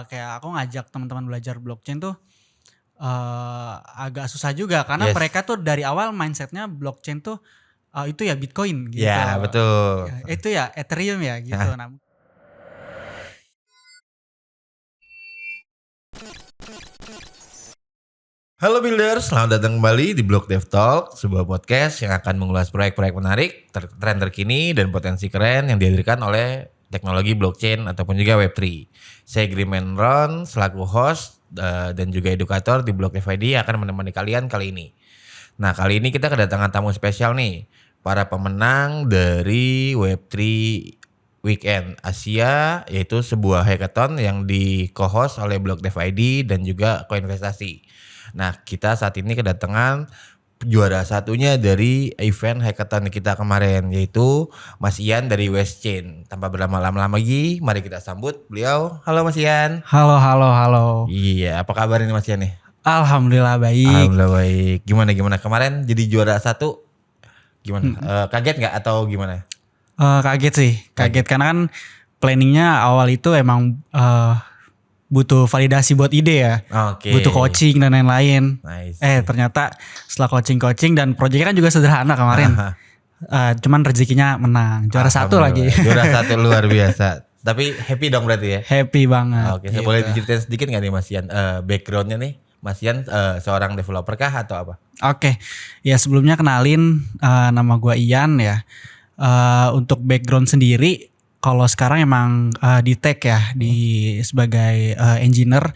kayak aku ngajak teman-teman belajar blockchain tuh agak susah juga karena Yes. mereka tuh dari awal mindsetnya blockchain tuh itu ya Bitcoin gitu. Ya, betul. Ya, itu ya Ethereum ya gitu. Nah, Halo Builders, selamat datang kembali di Block Dev Talk, sebuah podcast yang akan mengulas proyek-proyek menarik, tren terkini, dan potensi keren yang dihadirkan oleh teknologi blockchain ataupun juga Web3. Saya Grimen Ron, selaku host dan juga edukator di Block Dev ID akan menemani kalian kali ini. Nah, kali ini kita kedatangan tamu spesial nih, para pemenang dari Web3 Weekend Asia, yaitu sebuah hackathon yang di co-host oleh Block Dev ID dan juga Koinvestasi. Nah, kita saat ini kedatangan juara satunya dari event hackathon kita kemarin, yaitu Mas Ian dari Westchain. Tanpa berlama-lama lagi, mari kita sambut beliau. Halo Mas Ian. halo. Iya, apa kabar ini Mas Ian nih? Alhamdulillah baik. Alhamdulillah baik. Gimana kemarin jadi juara satu? Gimana? Kaget nggak atau gimana? Kaget sih, kaget karena kan planningnya awal itu emang butuh validasi buat ide ya. Oke. Butuh coaching dan lain-lain. Nice. Ternyata setelah coaching dan proyeknya kan juga sederhana kemarin. Cuman rezekinya menang. Juara satu lagi. Juara satu luar biasa. Tapi happy dong berarti ya? Happy banget. Oke, saya boleh diceritain sedikit gak nih Mas Ian? Backgroundnya nih, Mas Ian seorang developer kah atau apa? Oke, ya sebelumnya kenalin nama gua Ian ya. Untuk background sendiri, kalau sekarang emang di tech ya, di sebagai engineer.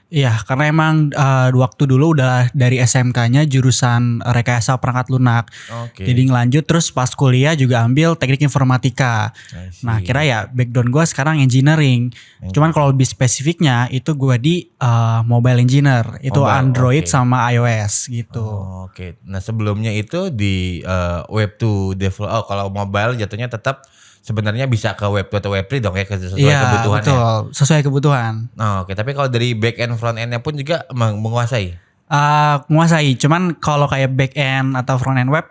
Ya, karena emang waktu dulu udah dari SMK-nya jurusan rekayasa perangkat lunak. Oke. Jadi ngelanjut terus pas kuliah juga ambil teknik informatika. Nah, kira ya background gue sekarang engineering. Cuman kalau lebih spesifiknya itu gue di mobile engineer. Itu Mobile, Android oke. sama iOS gitu. Oke. Nah, sebelumnya itu di Web2 develop. Oh, kalau mobile jatuhnya tetap sebenarnya bisa ke Web2 atau Web3 dong ya, sesuai kebutuhannya. Betul, sesuai kebutuhan. Oke, tapi kalau dari back end front endnya pun juga menguasai. Menguasai, cuman kalau kayak back end atau front end web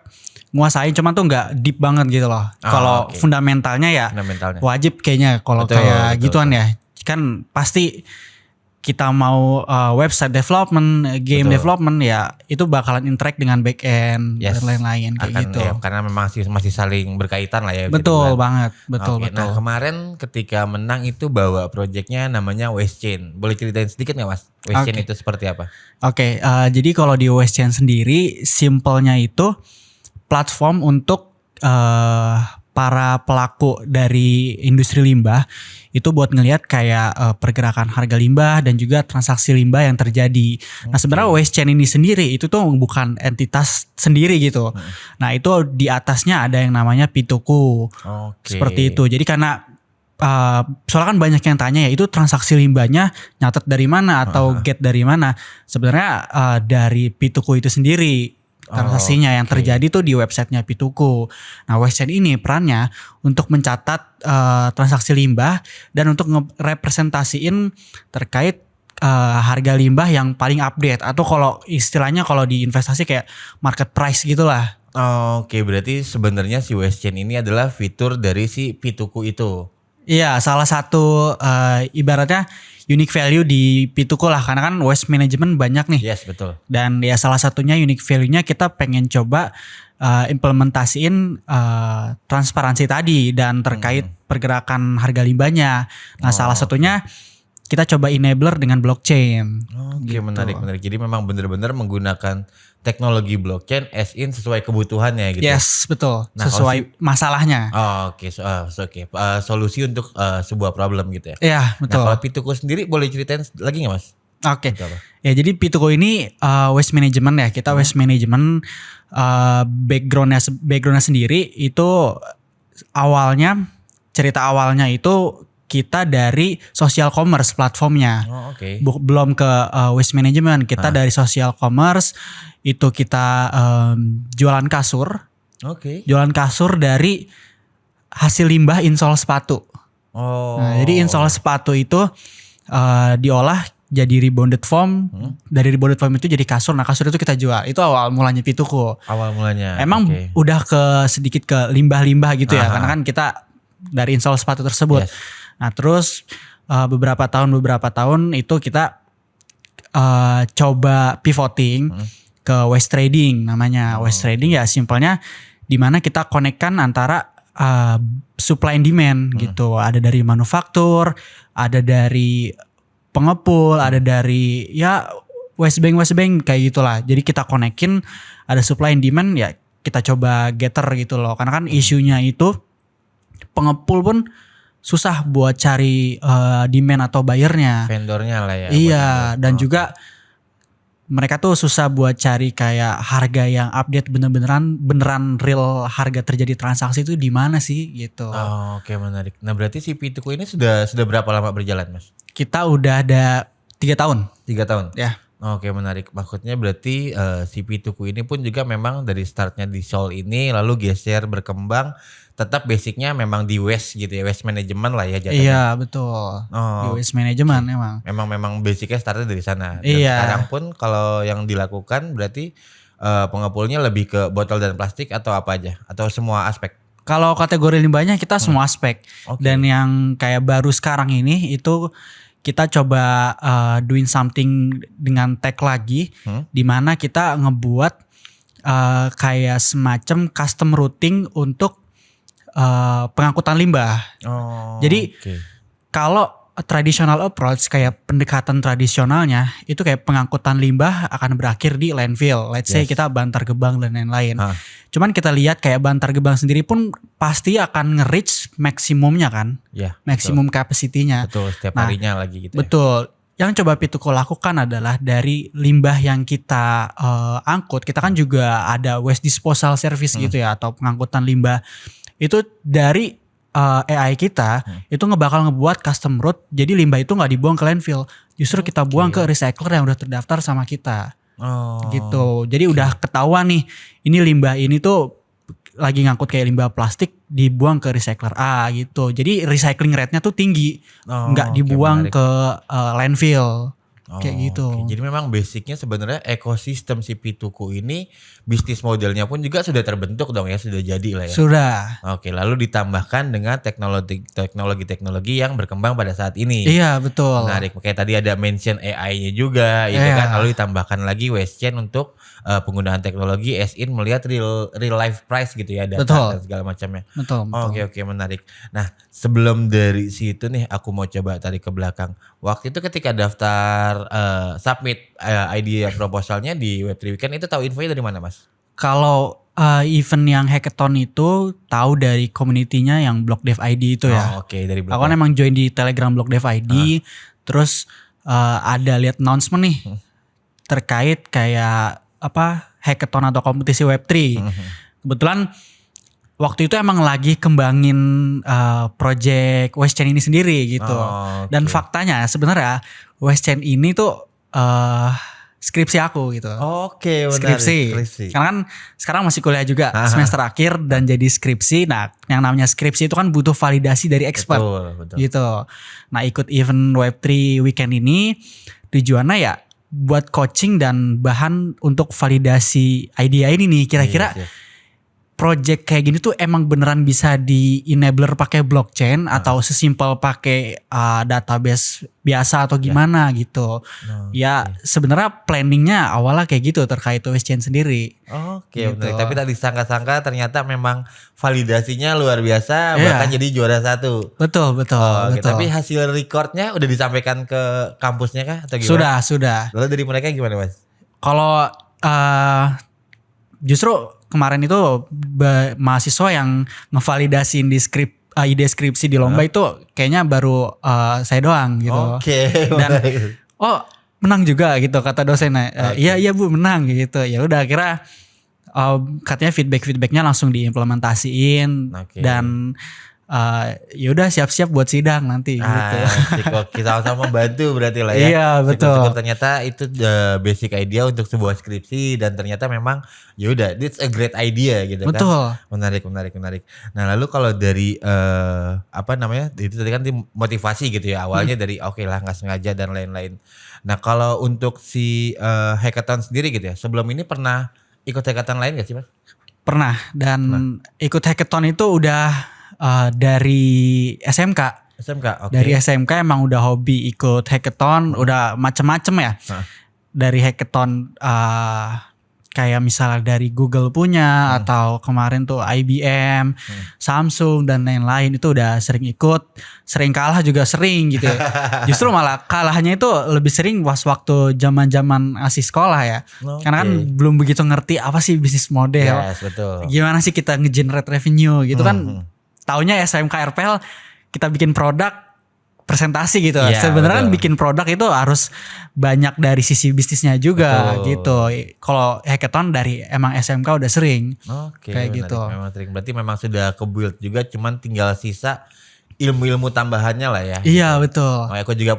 nguasain, cuman tuh nggak deep banget gitu loh. Kalau oke. fundamentalnya ya Fundamentalnya. wajib kayaknya kalau Betul, kayak betul, gituan ya. Kan pasti kita mau website development, game Betul. development ya itu bakalan interact dengan back end dan lain-lain kayak gitu. Ya, karena memang masih saling berkaitan lah ya. Betul banget, betul. Nah, kemarin ketika menang itu bawa projectnya namanya Westchain. Boleh ceritain sedikit nggak Mas? Westchain itu seperti apa? Oke, jadi kalau di Westchain sendiri simpelnya itu platform untuk para pelaku dari industri limbah itu buat ngelihat kayak pergerakan harga limbah dan juga transaksi limbah yang terjadi. Nah, sebenarnya Westchain ini sendiri itu tuh bukan entitas sendiri gitu. Nah, itu di atasnya ada yang namanya P2Q. Seperti itu. Jadi karena soalnya kan banyak yang tanya ya, itu transaksi limbahnya nyatet dari mana atau get dari mana. Sebenarnya dari P2Q itu sendiri transaksinya yang terjadi tuh di websitenya P2Q. Nah, Westchain ini perannya untuk mencatat transaksi limbah dan untuk ngerepresentasiin terkait harga limbah yang paling update, atau kalau istilahnya kalau di investasi kayak market price gitulah. Oke, berarti sebenarnya si Westchain ini adalah fitur dari si P2Q itu. Iya, salah satu ibaratnya unique value di P2Q lah, karena kan waste management banyak nih. Yes, betul. Dan ya salah satunya unique value-nya kita pengen coba implementasiin transparansi tadi dan terkait pergerakan harga limbahnya. Nah, salah satunya kita coba enabler dengan blockchain. Oke, menarik. Jadi memang benar-benar menggunakan teknologi blockchain as in sesuai kebutuhannya gitu. Yes, betul. Nah, sesuai masalahnya. Oke. Solusi untuk sebuah problem gitu ya. Iya, betul. Nah, kalau P2Q sendiri boleh ceritain lagi nggak Mas? Oke. Ya, jadi P2Q ini waste management ya. Kita waste management backgroundnya sendiri itu cerita awalnya itu kita dari social commerce platformnya. Belum ke waste management. Kita dari social commerce itu kita jualan kasur. Jualan kasur dari hasil limbah insole sepatu. Nah, jadi insole sepatu itu diolah jadi rebounded foam. Dari rebounded foam itu jadi kasur. Nah, kasur itu kita jual. Itu awal mulanya P2Q. Emang udah sedikit ke limbah-limbah gitu ya. Karena kan kita dari insole sepatu tersebut. Nah, terus beberapa tahun itu kita coba pivoting ke waste trading namanya. Waste trading ya simpelnya dimana kita konekkan antara supply and demand gitu. Ada dari manufaktur, ada dari pengepul, ada dari ya waste bank kayak gitulah. Jadi kita konekin ada supply and demand ya kita coba gather gitu loh. Karena kan isunya itu pengepul pun susah buat cari demand atau buyernya. Vendornya lah ya. Iya, dan juga mereka tuh susah buat cari kayak harga yang update beneran real harga terjadi transaksi itu di mana sih gitu. Oke, menarik. Nah berarti si P2Q ini sudah berapa lama berjalan Mas? Kita udah ada 3 tahun. 3 tahun? Ya. Oke, menarik. Maksudnya berarti si P2Q ini pun juga memang dari startnya di Seoul ini lalu geser berkembang. Tetap basicnya memang di waste gitu ya, waste management lah ya jatuhnya. Iya betul. Di waste management emang. Memang basicnya startnya dari sana. Dan Iya. sekarang pun kalau yang dilakukan berarti pengepulnya lebih ke botol dan plastik atau apa aja? Atau semua aspek? Kalau kategori limbahnya kita semua aspek. Oke. Dan yang kayak baru sekarang ini itu kita coba doing something dengan tech lagi, di mana kita ngebuat kayak semacam custom routing untuk pengangkutan limbah. Jadi kalau traditional approach kayak pendekatan tradisionalnya itu kayak pengangkutan limbah akan berakhir di landfill. Let's say kita Bantar Gebang dan lain-lain. Cuman kita lihat kayak Bantar Gebang sendiri pun pasti akan nge-reach maksimumnya kan. Ya. Maksimum capacity-nya. Betul, setiap harinya lagi gitu. Betul. Yang coba P2Q lakukan adalah dari limbah yang kita angkut, kita kan juga ada waste disposal service gitu ya atau pengangkutan limbah. Itu dari AI kita itu bakal ngebuat custom route jadi limbah itu nggak dibuang ke landfill, justru kita buang ke recycler yang udah terdaftar sama kita. Gitu. Jadi udah ketahuan nih ini limbah ini tuh lagi ngangkut kayak limbah plastik dibuang ke recycler A gitu. Jadi recycling rate-nya tuh tinggi, nggak dibuang ke landfill. Kayak gitu. Jadi memang basicnya sebenarnya ekosistem si P2Q ini bisnis modelnya pun juga sudah terbentuk dong ya, sudah jadi lah ya. Sudah. Oke, lalu ditambahkan dengan teknologi yang berkembang pada saat ini. Iya betul. Menarik. Kayak tadi ada mention AI-nya juga, gitu kan. Lalu ditambahkan lagi waste chain untuk penggunaan teknologi as in melihat real life price gitu ya, data dan segala macamnya. Betul. Oke, menarik. Nah sebelum dari situ nih aku mau coba tarik ke belakang. Waktu itu ketika daftar submit idea proposalnya di Web3 Weekend itu tahu infonya dari mana Mas? Kalau event yang hackathon itu tahu dari community-nya yang Block Dev ID itu ya. Oke, dari Aku kan emang join di Telegram Block Dev ID, terus ada lihat announcement nih terkait kayak apa hackathon atau kompetisi Web3. Kebetulan waktu itu emang lagi kembangin project Westchain ini sendiri gitu. Dan faktanya sebenarnya Westchain ini tuh skripsi aku gitu. Oke, benar. Skripsi. Karena kan sekarang masih kuliah juga semester akhir dan jadi skripsi. Nah, yang namanya skripsi itu kan butuh validasi dari expert. Betul. Gitu. Nah, ikut event Web3 Weekend ini tujuannya ya buat coaching dan bahan untuk validasi idea ini nih. Kira-kira project kayak gini tuh emang beneran bisa di enabler pakai blockchain atau sesimpel pakai database biasa atau gimana gitu. Sebenarnya planningnya awalnya kayak gitu terkait Westchain sendiri. Oke, gitu. Tapi tadi sangka-sangka ternyata memang validasinya luar biasa, bahkan jadi juara 1. Betul. Tapi hasil recordnya udah disampaikan ke kampusnya kah atau gimana? Sudah. Lalu dari mereka gimana Mas? Kalau justru kemarin itu mahasiswa yang ngevalidasiin di ide skripsi di lomba itu kayaknya baru saya doang gitu. Oke. Dan menang juga gitu kata dosennya. Iya Bu menang gitu. Ya udah akhirnya katanya feedbacknya langsung diimplementasiin dan ya udah siap-siap buat sidang nanti gitu. Kita sama membantu berarti lah ya. Iya betul. Ternyata itu basic idea untuk sebuah skripsi dan ternyata memang ya udah it's a great idea gitu betul. Kan. Menarik. Nah lalu kalau dari itu tadi kan motivasi gitu ya awalnya dari oke lah nggak sengaja dan lain-lain. Nah kalau untuk si hackathon sendiri gitu ya sebelum ini pernah ikut hackathon lain gak sih Mas? Pernah dan ikut hackathon itu udah dari SMK. SMK, oke. Dari SMK emang udah hobi ikut hackathon, udah macem-macem ya. Hah. Dari hackathon kayak misalnya dari Google punya atau kemarin tuh IBM, Samsung dan lain-lain itu udah sering ikut, sering kalah juga sering gitu ya. Justru malah kalahnya itu lebih sering pas waktu zaman-zaman masih sekolah ya. Karena kan belum begitu ngerti apa sih bisnis model. Yes, betul. Gimana sih kita nge-generate revenue gitu kan. Taunya SMK RPL kita bikin produk presentasi gitu. Iya, Sebenarnya kan betul. bikin produk itu harus banyak dari sisi bisnisnya juga Betul. gitu. Kalau hackathon dari emang SMK udah sering. Oke, Kayak menarik. gitu. Memang sering. Berarti memang sudah ke-build juga, cuman tinggal sisa ilmu-ilmu tambahannya lah ya. Iya betul. Oh, aku juga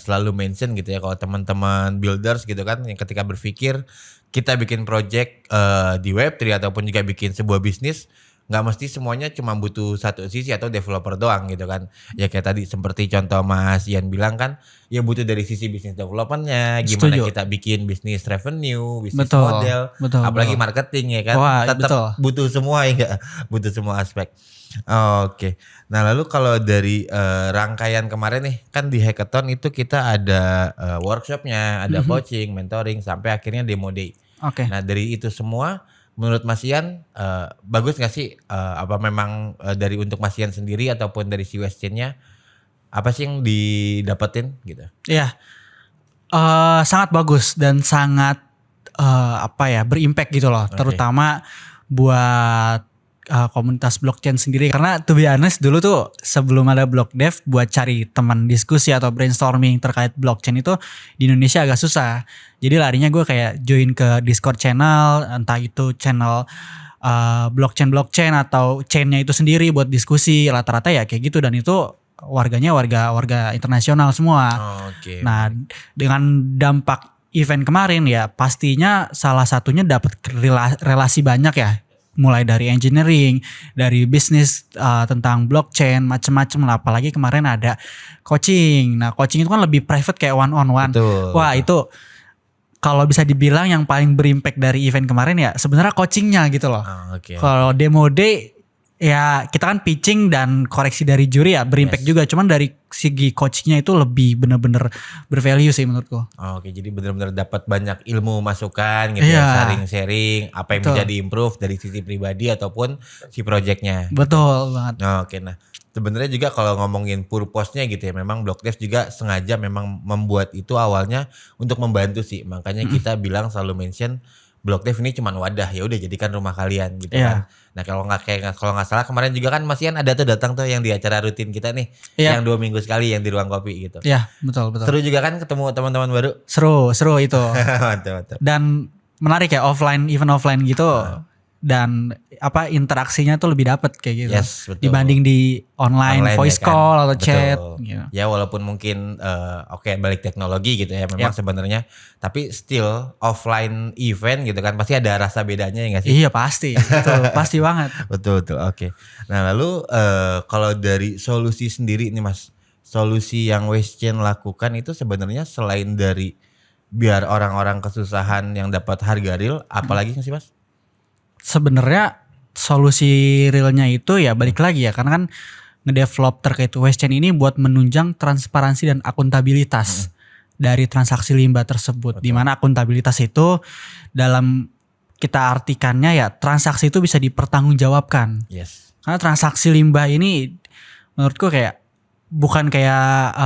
selalu mention gitu ya, kalau teman-teman builders gitu kan, yang ketika berpikir kita bikin project di Web3 ataupun juga bikin sebuah bisnis, nggak mesti semuanya cuma butuh satu sisi atau developer doang gitu kan. Ya kayak tadi seperti contoh Mas Ian bilang kan, ya butuh dari sisi bisnis developmentnya, gimana Setuju. kita bikin bisnis revenue, bisnis Betul, model, betul, apalagi betul. marketing ya kan. Wah, Tetap betul. butuh semua ya nggak? Butuh semua aspek. Oke. Nah lalu kalau dari rangkaian kemarin nih, kan di hackathon itu kita ada workshopnya, ada coaching, mentoring, sampai akhirnya demo day. Oke. Nah dari itu semua, menurut Mas Ian bagus gak sih? Apa memang dari untuk Mas Ian sendiri ataupun dari si Westchain-nya, apa sih yang didapetin gitu? Iya. Sangat bagus dan sangat berimpact gitu loh. Oke. Terutama buat komunitas blockchain sendiri, karena to be honest dulu tuh sebelum ada Blockdev, buat cari teman diskusi atau brainstorming terkait blockchain itu di Indonesia agak susah. Jadi larinya gue kayak join ke Discord channel, entah itu channel blockchain atau chainnya itu sendiri buat diskusi, rata-rata ya kayak gitu, dan itu warganya warga internasional semua. Oke. Nah, dengan dampak event kemarin ya pastinya salah satunya dapat relasi banyak ya. Mulai dari engineering, dari bisnis tentang blockchain, macem-macem lah. Apalagi kemarin ada coaching. Nah, coaching itu kan lebih private kayak one on one. Betul. Wah, itu kalau bisa dibilang yang paling berimpact dari event kemarin ya sebenarnya coachingnya gitu loh. Oke. Kalau demo day ya kita kan pitching dan koreksi dari juri ya berimpact juga. Cuman dari segi coachingnya itu lebih bener-bener bervalue sih menurutku. Oke, jadi benar-benar dapat banyak ilmu masukan gitu Iya. ya, sharing-sharing apa yang Betul. bisa diimprove dari sisi pribadi ataupun si projectnya. Betul banget. Oke, nah sebenarnya juga kalau ngomongin purpose-nya gitu ya, memang Blockdev juga sengaja memang membuat itu awalnya untuk membantu sih. Makanya kita bilang selalu mention Blockdev ini cuma wadah, ya udah jadikan rumah kalian gitu Iya. kan. Nah kalau nggak salah kemarin juga kan Mas Ian ada tuh datang tuh yang di acara rutin kita nih, Iya. yang 2 minggu sekali yang di ruang kopi gitu. Ya betul. Seru juga kan ketemu teman-teman baru. Seru itu. Mantap. Dan menarik ya event offline gitu. Dan interaksinya tuh lebih dapet kayak gitu. Yes, betul. Dibanding di online voice ya kan? call atau Betul. chat gitu. Ya walaupun mungkin balik teknologi gitu ya memang sebenarnya, tapi still offline event gitu kan pasti ada rasa bedanya ya nggak sih? Iya pasti. Betul, pasti banget. Betul. Oke. Nah lalu kalau dari solusi sendiri nih Mas, solusi yang Westchain lakukan itu sebenarnya selain dari biar orang-orang kesusahan yang dapat harga real, apalagi sih Mas? Sebenarnya solusi realnya itu ya balik lagi ya, karena kan ngedevelop terkait Westchain ini buat menunjang transparansi dan akuntabilitas dari transaksi limbah tersebut. Di mana akuntabilitas itu dalam kita artikannya ya transaksi itu bisa dipertanggungjawabkan. Yes. Karena transaksi limbah ini menurutku kayak bukan kayak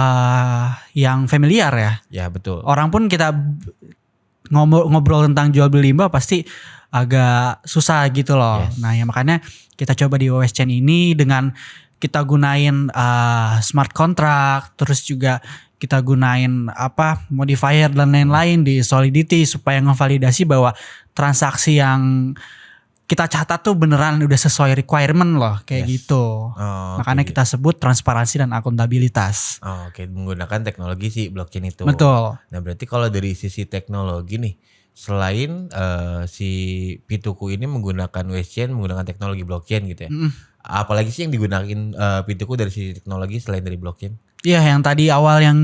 yang familiar ya. Ya betul. Orang pun kita ngobrol tentang jual beli limbah pasti agak susah gitu loh. Yes. Nah ya makanya kita coba di Westchain ini dengan kita gunain smart contract, terus juga kita gunain modifier dan lain-lain di Solidity supaya ngevalidasi bahwa transaksi yang kita catat tuh beneran udah sesuai requirement loh kayak gitu. Makanya kita sebut transparansi dan akuntabilitas. Oke, menggunakan teknologi si blockchain itu. Betul. Nah berarti kalau dari sisi teknologi nih, selain si P2Q ini menggunakan Westchain, menggunakan teknologi blockchain gitu ya. Apalagi sih yang digunakan P2Q dari sisi teknologi selain dari blockchain? Iya yang tadi awal yang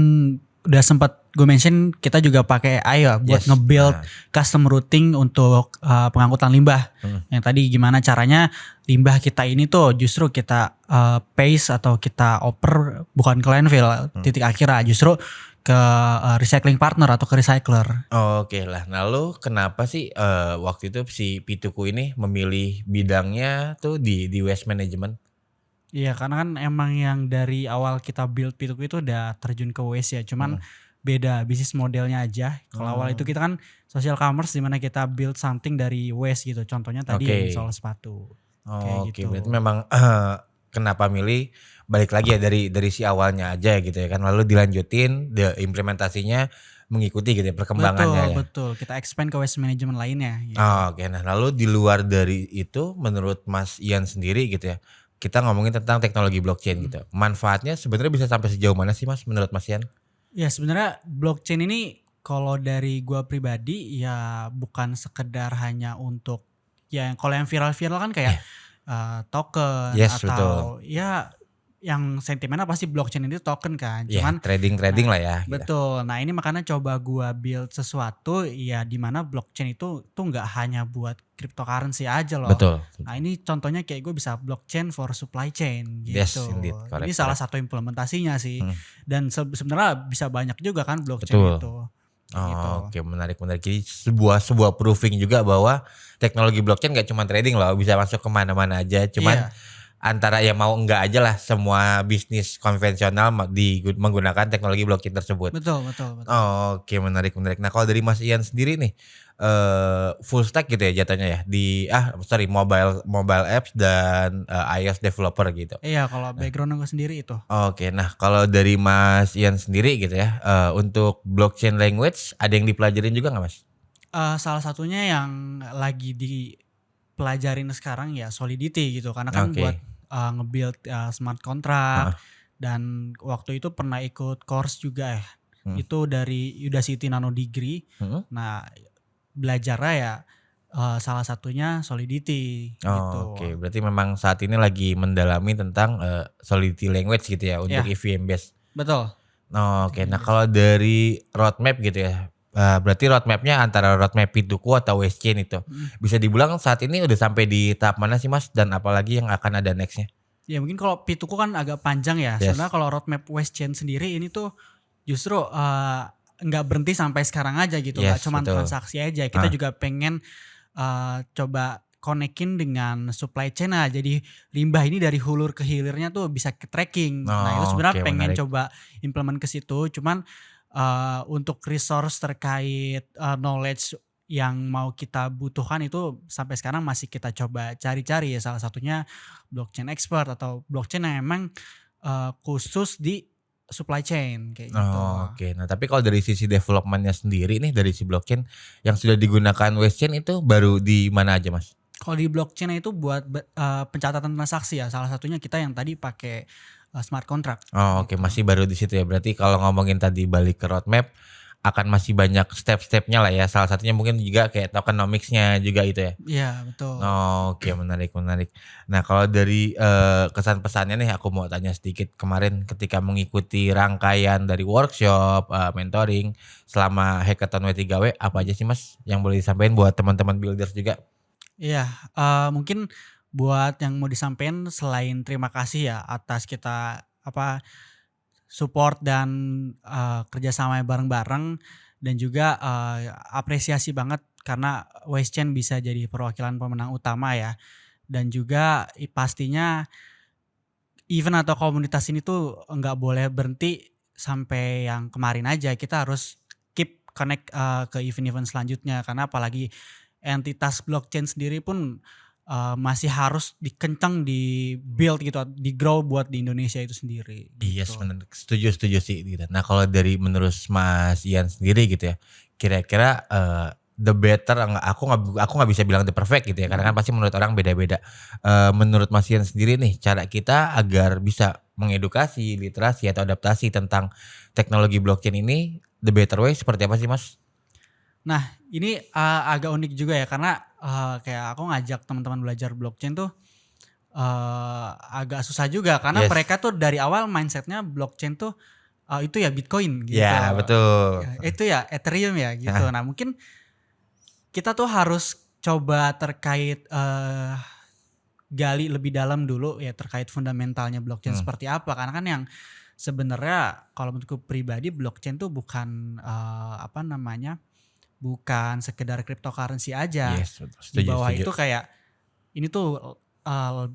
udah sempat gue mention kita juga pakai AI ya buat Yes. nge-build custom routing untuk pengangkutan limbah. Yang tadi gimana caranya limbah kita ini tuh justru kita paste atau kita oper bukan ke landfill titik akhirnya, justru ke recycling partner atau ke recycler. Oke lah, nah lu kenapa sih waktu itu si Pituku ini memilih bidangnya tuh di waste management? Iya, karena kan emang yang dari awal kita build P2P itu udah terjun ke waste ya. Cuman beda bisnis modelnya aja. Kalau awal itu kita kan social commerce di mana kita build something dari waste gitu. Contohnya tadi Oke. soal sepatu. Kayak Oke, gitu. berarti memang kenapa milih balik lagi ya dari si awalnya aja gitu ya kan, lalu dilanjutin implementasinya mengikuti gitu ya perkembangannya ya. Betul. Kita expand ke waste management lainnya. Gitu. Oke, nah lalu di luar dari itu menurut Mas Ian sendiri gitu ya, kita ngomongin tentang teknologi blockchain gitu. Manfaatnya sebenarnya bisa sampai sejauh mana sih Mas menurut Mas Ian? Ya sebenarnya blockchain ini kalau dari gua pribadi ya bukan sekedar hanya untuk ya kalau yang viral-viral kan kayak token Yes, atau ya yang sentimennya pasti blockchain itu token kan. Ya, Cuman trading lah ya. Gitu. betul. Nah ini makanya coba gua build sesuatu ya di mana blockchain itu tuh nggak hanya buat cryptocurrency aja loh. Betul. Nah ini contohnya kayak gue bisa blockchain for supply chain gitu. Yes, indeed. Correct, Ini salah satu implementasinya sih. Dan sebenarnya bisa banyak juga kan blockchain Betul. itu. Gitu. Oke, menarik. Jadi sebuah proofing juga bahwa teknologi blockchain gak cuma trading loh, bisa masuk kemana-mana aja. Cuman antara ya mau enggak aja lah semua bisnis konvensional menggunakan teknologi blockchain tersebut. Betul. Oke, menarik. Nah kalau dari Mas Ian sendiri nih, full stack gitu ya jatuhnya ya di mobile apps dan iOS developer gitu. Iya, kalau background gue sendiri itu. Oke, nah kalau dari Mas Ian sendiri gitu ya, untuk blockchain language ada yang dipelajarin juga nggak Mas? Salah satunya yang lagi dipelajarin sekarang ya Solidity gitu, karena kan buat nge-build smart contract. Dan waktu itu pernah ikut course juga ya, itu dari Udacity Nano Degree. Nah belajarnya ya salah satunya Solidity gitu. Oke, berarti memang saat ini lagi mendalami tentang Solidity language gitu ya untuk EVM base. Betul. Oke, nah kalau dari roadmap gitu ya, berarti roadmapnya antara roadmap P2Q atau Wastechain itu bisa dibilang saat ini udah sampai di tahap mana sih Mas, dan apalagi yang akan ada nextnya? Ya mungkin kalau P2Q kan agak panjang ya. Sebenarnya kalau roadmap Wastechain sendiri ini tuh justru nggak berhenti sampai sekarang aja gitu. Nggak cuma transaksi aja. Kita juga pengen coba konekin dengan supply chain lah. Jadi limbah ini dari hulur ke hilirnya tuh bisa ke tracking. Nah itu sebenarnya pengen coba implement ke situ. Cuman untuk resource terkait knowledge yang mau kita butuhkan itu sampai sekarang masih kita coba cari-cari ya. Salah satunya blockchain expert atau blockchain yang emang khusus di supply chain kayak gitu. Oke, nah tapi kalau dari sisi developmentnya sendiri nih dari si blockchain yang sudah digunakan Wastechain itu baru di mana aja Mas? Kalau di blockchain itu buat pencatatan transaksi ya. Salah satunya kita yang tadi pakai smart contract. Oke, masih baru di situ ya. Berarti kalau ngomongin tadi balik ke roadmap akan masih banyak step-stepnya lah ya. Salah satunya mungkin juga kayak tokenomics-nya juga itu ya. Iya, betul. Oke, menarik. Nah, kalau dari kesan pesannya nih aku mau tanya sedikit. Kemarin ketika mengikuti rangkaian dari workshop, mentoring selama hackathon W3W, apa aja sih Mas yang boleh disampaikan buat teman-teman builders juga? Iya, mungkin buat yang mau disampaikan selain terima kasih ya atas kita support dan kerjasama bareng-bareng, dan juga apresiasi banget karena Wastechain bisa jadi perwakilan pemenang utama ya. Dan juga pastinya event atau komunitas ini tuh nggak boleh berhenti sampai yang kemarin aja. Kita harus keep connect ke event-event selanjutnya, karena apalagi entitas blockchain sendiri pun masih harus dikencang di build gitu, di grow buat di Indonesia itu sendiri. Yes, benar. Setuju sih gitu. Nah, kalau dari menurut Mas Ian sendiri gitu ya, kira-kira the better, aku nggak bisa bilang the perfect gitu ya, karena kan pasti menurut orang beda-beda. Menurut Mas Ian sendiri nih, cara kita agar bisa mengedukasi, literasi atau adaptasi tentang teknologi blockchain ini, the better way seperti apa sih Mas? Nah, ini agak unik juga ya, karena kayak aku ngajak teman-teman belajar blockchain tuh agak susah juga, karena mereka tuh dari awal mindsetnya blockchain tuh itu ya Bitcoin gitu. Ya, betul. Itu ya Ethereum ya gitu. Nah mungkin kita tuh harus coba terkait gali lebih dalam dulu ya terkait fundamentalnya blockchain seperti apa. Karena kan yang sebenarnya kalau menurutku pribadi blockchain tuh bukan bukan sekedar cryptocurrency aja. Yes, betul. Di Setuju, bawah setuju. itu kayak ini tuh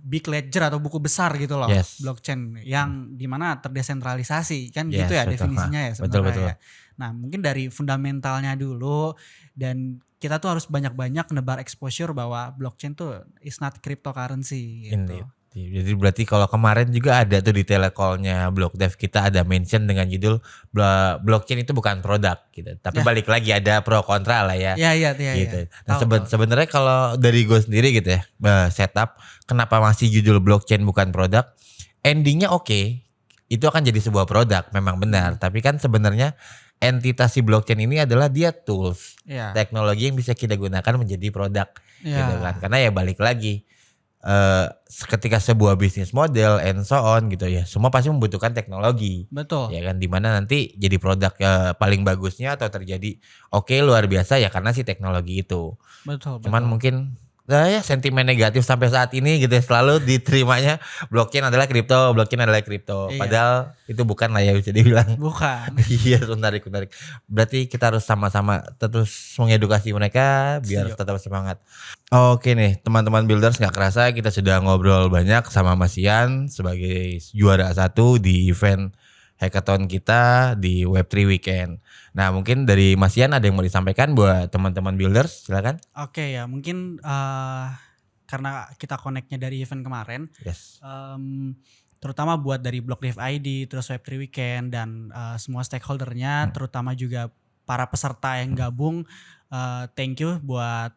big ledger atau buku besar gitu loh, Yes. blockchain yang dimana terdesentralisasi kan Yes, gitu ya betul. definisinya ya Betul, sebenarnya betul. ya. Nah mungkin dari fundamentalnya dulu dan kita tuh harus banyak-banyak nebar exposure bahwa blockchain tuh is not cryptocurrency gitu. Indeed. Jadi berarti kalau kemarin juga ada tuh di telecallnya BlockDev kita ada mention dengan judul blockchain itu bukan produk gitu. Tapi Ya. balik lagi ada pro kontra lah ya. Iya. Gitu. Nah Tahu. sebenarnya kalau dari gue sendiri gitu ya setup kenapa masih judul blockchain bukan produk, endingnya oke, itu akan jadi sebuah produk memang benar. Tapi kan sebenarnya entitas si blockchain ini adalah dia tools, Iya. teknologi yang bisa kita gunakan menjadi produk Iya. gitu kan. Karena ya balik lagi ketika sebuah bisnis model and so on gitu ya, semua pasti membutuhkan teknologi. Betul. Ya kan, dimana nanti jadi produk paling bagusnya atau terjadi luar biasa ya karena si teknologi itu. Betul. Cuman mungkin ya sentimen negatif sampai saat ini gitu ya, selalu diterimanya blockchain adalah kripto. Iya. Padahal itu bukan lah ya bisa dibilang. Bukan. Iya, menarik. Berarti kita harus sama-sama terus mengedukasi mereka biar Setuju. tetap semangat. Oke nih, teman-teman builders, nggak kerasa kita sudah ngobrol banyak sama Mas Ian sebagai juara 1 di event hackathon kita di Web3 Weekend. Nah, mungkin dari Mas Ian ada yang mau disampaikan buat teman-teman builders, silakan. Oke ya, mungkin karena kita connect-nya dari event kemarin, Yes. terutama buat dari BlockDev ID, terus Web3 Weekend dan semua stakeholdernya, terutama juga para peserta yang gabung, thank you buat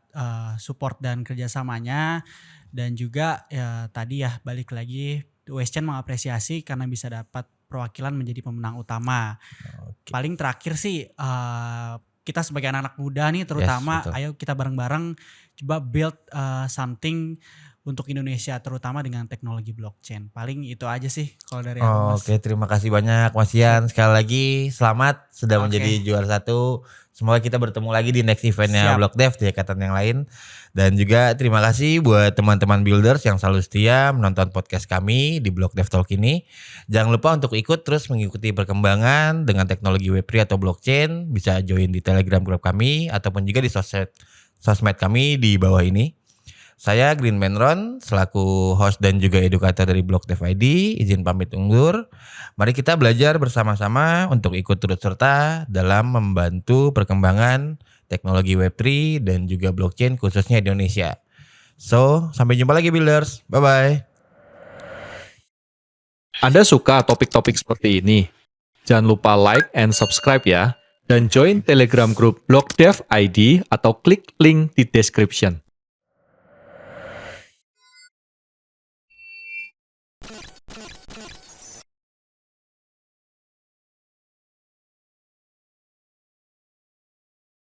support dan kerjasamanya. Dan juga ya tadi ya balik lagi, Westchain mengapresiasi karena bisa dapat perwakilan menjadi pemenang utama. Oke. Paling terakhir sih kita sebagai anak-anak muda nih terutama, betul. ayo kita bareng-bareng coba build something untuk Indonesia terutama dengan teknologi blockchain. Paling itu aja sih kalau dari aku, Mas. Oke, terima kasih banyak Mas Ian. Sekali lagi selamat sudah Oke. menjadi juara 1. Semoga kita bertemu lagi di next eventnya Siap. BlockDev di hackathon yang lain. Dan juga terima kasih buat teman-teman builders yang selalu setia menonton podcast kami di BlockDev Talk ini. Jangan lupa untuk ikut terus mengikuti perkembangan dengan teknologi Web3 atau blockchain. Bisa join di Telegram group kami ataupun juga di sosmed kami di bawah ini. Saya Green Man Ron selaku host dan juga edukator dari BlockDev ID, izin pamit undur. Mari kita belajar bersama-sama untuk ikut turut serta dalam membantu perkembangan teknologi Web3 dan juga blockchain khususnya di Indonesia. So, sampai jumpa lagi builders. Bye-bye. Anda suka topik-topik seperti ini? Jangan lupa like and subscribe ya. Dan join Telegram group BlockDev ID atau klik link di description.